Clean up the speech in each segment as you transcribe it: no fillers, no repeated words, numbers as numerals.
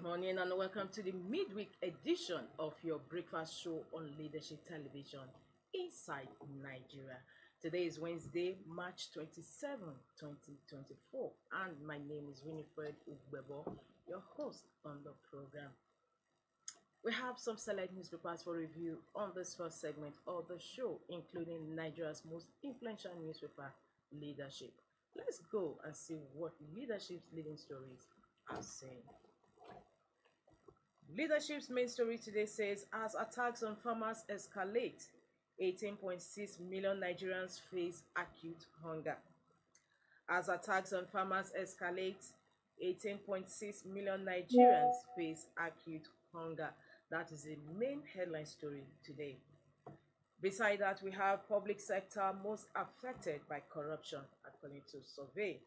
Good morning and welcome to the midweek edition of your breakfast show on leadership television, Inside Nigeria. Today is Wednesday, March 27, 2024, and my name is Winifred Ugbebo, your host on the program. We have some select newspapers for review on this first segment of the show, including Nigeria's most influential newspaper, Leadership. Let's go and see what leadership's leading stories are saying. Leadership's main story today says, as attacks on farmers escalate, 18.6 million Nigerians face acute hunger. As attacks on farmers escalate, 18.6 million Nigerians face acute hunger. That is the main headline story today. Beside that, we have public sector most affected by corruption, according to survey.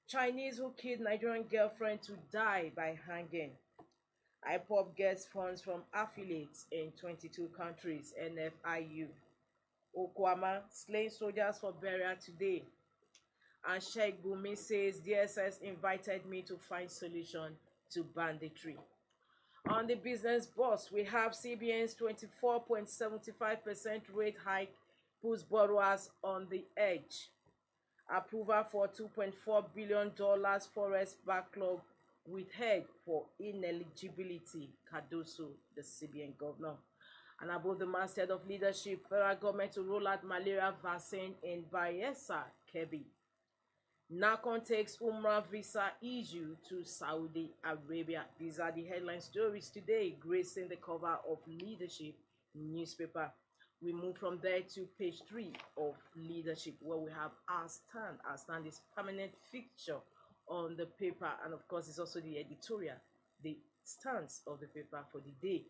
Chinese who killed Nigerian girlfriend to die by hanging. IPOB gets funds from affiliates in 22 countries, NFIU. Okwama slain soldiers for burial today. And Sheikh Gumi says DSS invited me to find solution to banditry. On the business bus, we have CBN's 24.75% rate hike puts borrowers on the edge. Approval for $2.4 billion forest backlog withheld for ineligibility, Cardoso, the CBN governor. And above the masthead of leadership, federal government to roll out malaria vaccine in Bayelsa, Kebbi. NACON takes Umrah visa issue to Saudi Arabia. These are the headline stories today, gracing the cover of Leadership newspaper. We move from there to page 3 of Leadership, where we have our stand. Our stand is permanent fixture on the paper, and of course it's also the editorial, the stance of the paper for the day.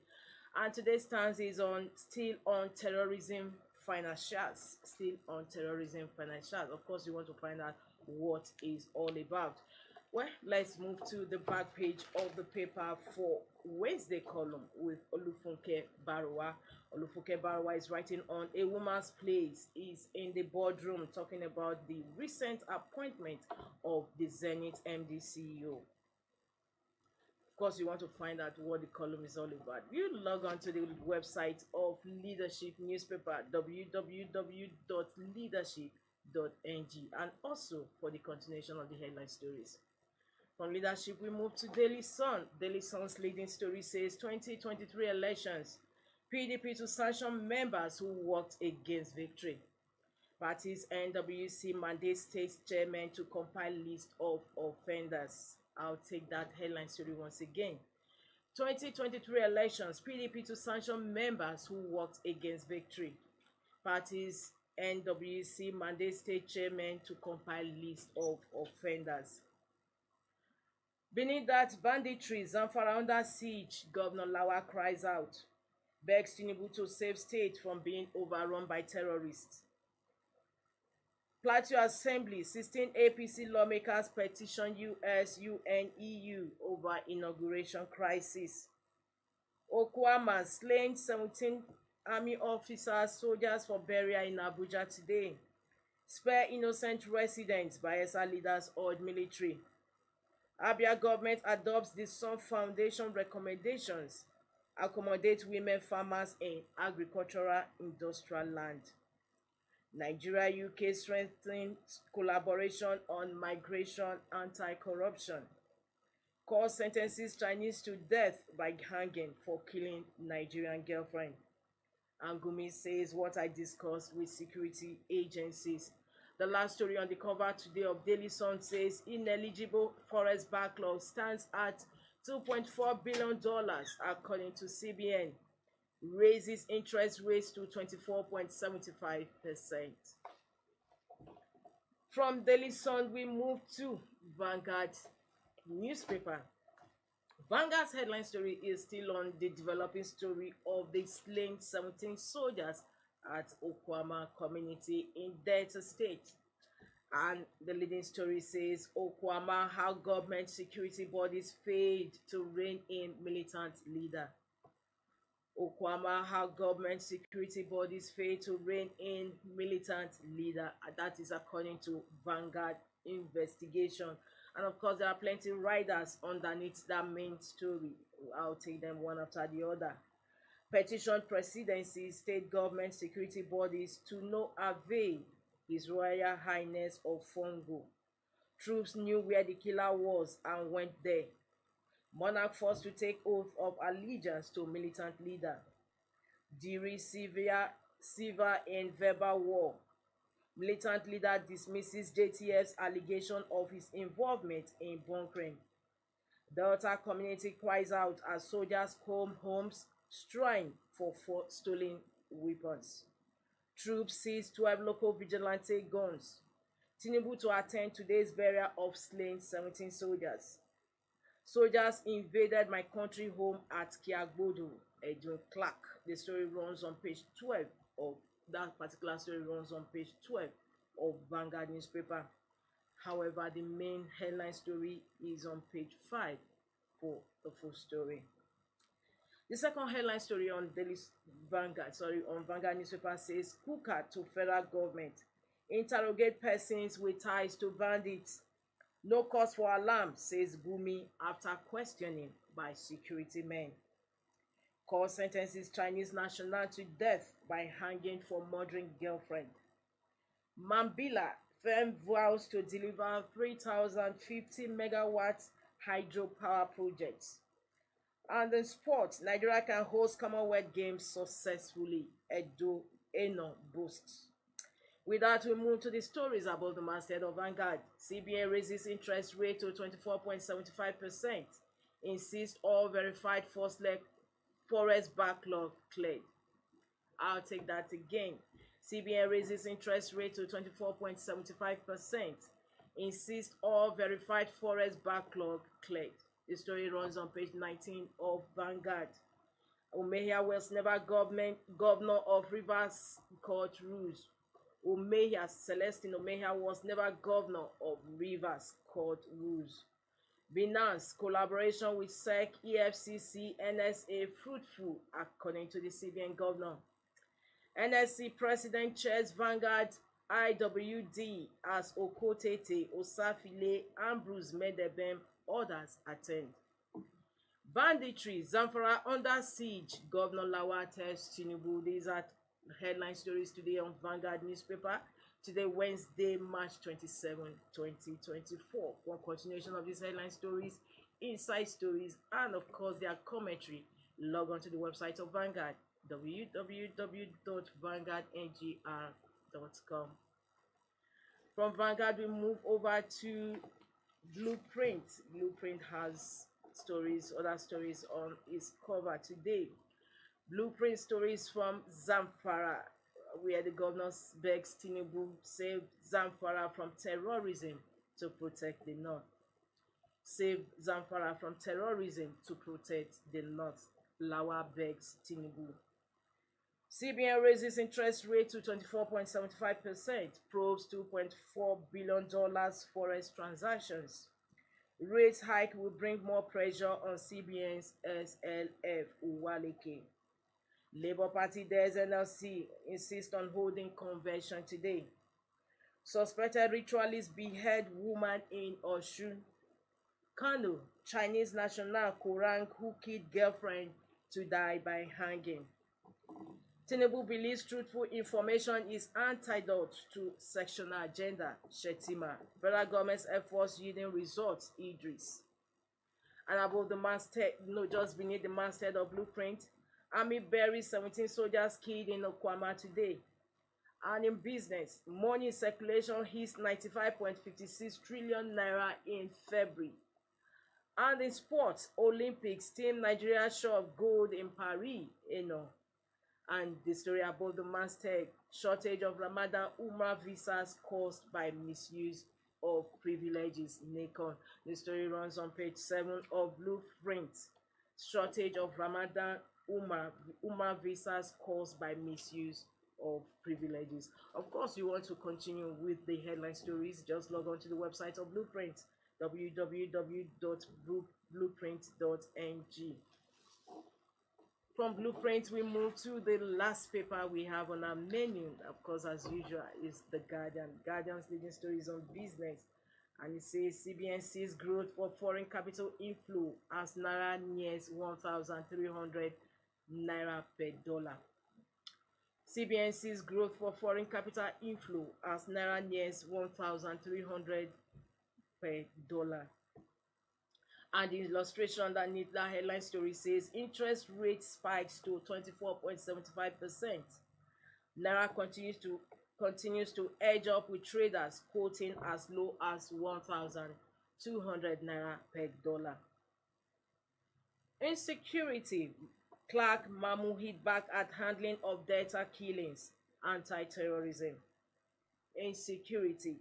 And today's stance is on still on terrorism financials. Still on terrorism financials. Of course, you want to find out what is all about. Well, let's move to the back page of the paper for Wednesday column with Olufunke Barawa. Olufunke Barawa is writing on a woman's place is in the boardroom, talking about the recent appointment of the Zenith MD CEO. Of course, you want to find out what the column is all about. You log on to the website of Leadership newspaper, www.leadership.ng, and also for the continuation of the headline stories. From Leadership, we move to Daily Sun. Daily Sun's leading story says 2023 elections, PDP to sanction members who worked against victory. Party's NWC mandates state chairman to compile list of offenders. I'll take that headline story once again. 2023 elections, PDP to sanction members who worked against victory. Party's NWC mandates state chairman to compile list of offenders. Beneath that, banditry, Zamfara under siege, Governor Lawa cries out. Begs Tinubu to save state from being overrun by terrorists. Plateau Assembly, 16 APC lawmakers petition US, UN, EU over inauguration crisis. Okwama slain 17 army officers, soldiers for burial in Abuja today. Spare innocent residents, Bayelsa leaders urge military. Abia government adopts the Sun Foundation recommendations, accommodate women farmers in agricultural industrial land. Nigeria UK strengthen collaboration on migration anti-corruption. Court sentences Chinese to death by hanging for killing Nigerian girlfriend. And Gumi says what I discussed with security agencies. The last story on the cover today of Daily Sun says ineligible forest backlog stands at $2.4 billion according to CBN. Raises interest rates to 24.75%. From Daily Sun, we move to Vanguard newspaper. Vanguard's headline story is still on the developing story of the slain 17 soldiers at Okwama community in Delta State. And the leading story says Okwama, how government security bodies failed to rein in militant leader. Okwama, how government security bodies fail to rein in militant leader. That is according to Vanguard investigation. And of course, there are plenty riders underneath that main story. I'll take them one after the other. Petition presidency, state government security bodies to no avail. His Royal Highness of Fongo. Troops knew where the killer was and went there. Monarch forced to take oath of allegiance to militant leader. Diri Silva in verbal war. Militant leader dismisses JTF's allegation of his involvement in bunkering. Delta community cries out as soldiers comb homes, strine for stolen weapons. Troops seize 12 local vigilante guns. Tinubu to attend today's burial of slain 17 soldiers. Soldiers invaded my country home at Kiagbodo, Edwin Clark. The story runs on page 12 of that particular story runs on page 12 of Vanguard newspaper. However, the main headline story is on page 5 for the full story. The second headline story on Vanguard newspaper says, Kuka to federal government. Interrogate persons with ties to bandits. No cause for alarm, says Gumi after questioning by security men. Court sentences Chinese national to death by hanging for murdering girlfriend. Mambila firm vows to deliver 3,050 megawatts hydropower projects. And in sports, Nigeria can host Commonwealth Games successfully, Edo Eno boasts. With that, we move to the stories about the masthead of Vanguard. CBN raises interest rate to 24.75%. Insists all verified forest backlog cleared. I'll take that again. CBN raises interest rate to 24.75%. Insists all verified forest backlog cleared. The story runs on page 19 of Vanguard. Umehia was never governor of Rivers Court rules. Celestine Umehia was never governor of Rivers Court rules. Binance collaboration with SEC, EFCC, NSA fruitful, according to the CBN governor. NSC president chairs Vanguard IWD as Okotete, Osafile, Ambrose Medebem, others attend. Banditry, Zamfara under siege, Governor Lawal tells Tinubu. These are headline stories today on Vanguard newspaper. Today, Wednesday, March 27, 2024. For continuation of these headline stories, inside stories, and of course their commentary, log on to the website of Vanguard, www.vanguardngr.com. From Vanguard, we move over to Blueprint. Blueprint has other stories on its cover today. Blueprint stories from Zamfara, where the governor begs Tinubu save Zamfara from terrorism to protect the north. Save Zamfara from terrorism to protect the north. Lawal begs Tinubu. CBN raises interest rate to 24.75%, probes $2.4 billion forest transactions. Rate hike will bring more pressure on CBN's SLF Uwaleke. Labour Party dares NLC insist on holding convention today. Suspected ritualist behead woman in Osun. Kano, Chinese national Kurang who killed girlfriend to die by hanging. Tinubu believes truthful information is antidote to sectional agenda. Shetima, federal government's efforts yielding results. Idris. And above the masthead, just beneath the masthead of Blueprint, Army buries 17 soldiers killed in Okwama today. And in business, money circulation hits 95.56 trillion naira in February. And in sports, Olympics, Team Nigeria show of gold in Paris, And the story about the masthead, shortage of Ramadan Umrah visas caused by misuse of privileges. Nikon. The story runs on page 7 of Blueprint. Shortage of Ramadan Umrah visas caused by misuse of privileges. Of course, you want to continue with the headline stories, just log on to the website of Blueprint, www.blueprint.ng. From Blueprint, we move to the last paper we have on our menu. Of course, as usual, is The Guardian. Guardian's leading stories on business. And it says CBN sees growth for foreign capital inflow as Naira nears 1,300 Naira per dollar. CBN sees growth for foreign capital inflow as Naira nears 1,300 per dollar. And the illustration underneath that headline story says interest rate spikes to 24.75%. Naira continues to edge up with traders quoting as low as 1,200 Naira per dollar. Insecurity. Clerk Mamu hit back at handling of Delta killings. Anti-terrorism. Insecurity.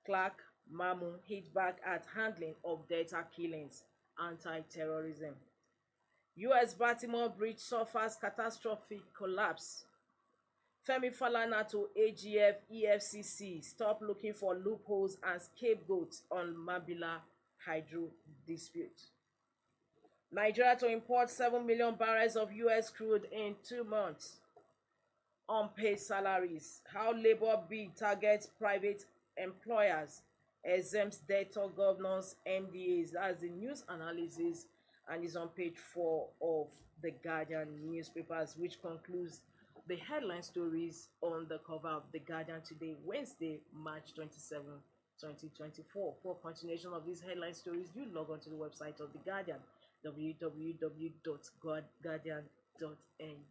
Clerk Mamu hit back at handling of Delta killings. Anti-terrorism. U.S. Baltimore Bridge suffers catastrophic collapse. Femi Falana to AGF EFCC stop looking for loopholes and scapegoats on Mambila hydro dispute. Nigeria to import 7 million barrels of U.S. crude in 2 months. Unpaid salaries. How Labour Bill targets private employers. Exempts debtor governors, MDAs. That's the news analysis, and is on page 4 of the Guardian newspapers, which concludes the headline stories on the cover of the Guardian today, Wednesday, March 27, 2024. For continuation of these headline stories, do log on to the website of the Guardian, www.guardian.ng.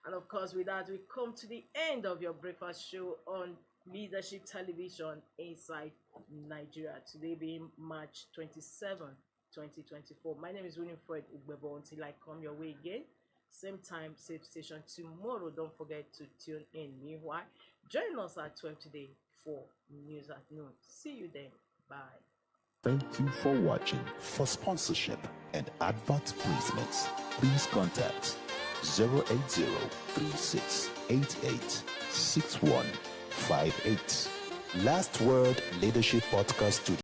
And of course, with that, we come to the end of your breakfast show on Leadership Television Inside Nigeria. Today being March 27, 2024. My name is Winifred Ugbebo. Until I come your way again, same time, same station tomorrow. Don't forget to tune in. Meanwhile, join us at 12 today for News at Noon. See you then. Bye. Thank you for watching. For sponsorship and advert placements, please contact 080-3688-6158. Last Word Leadership Podcast Studio.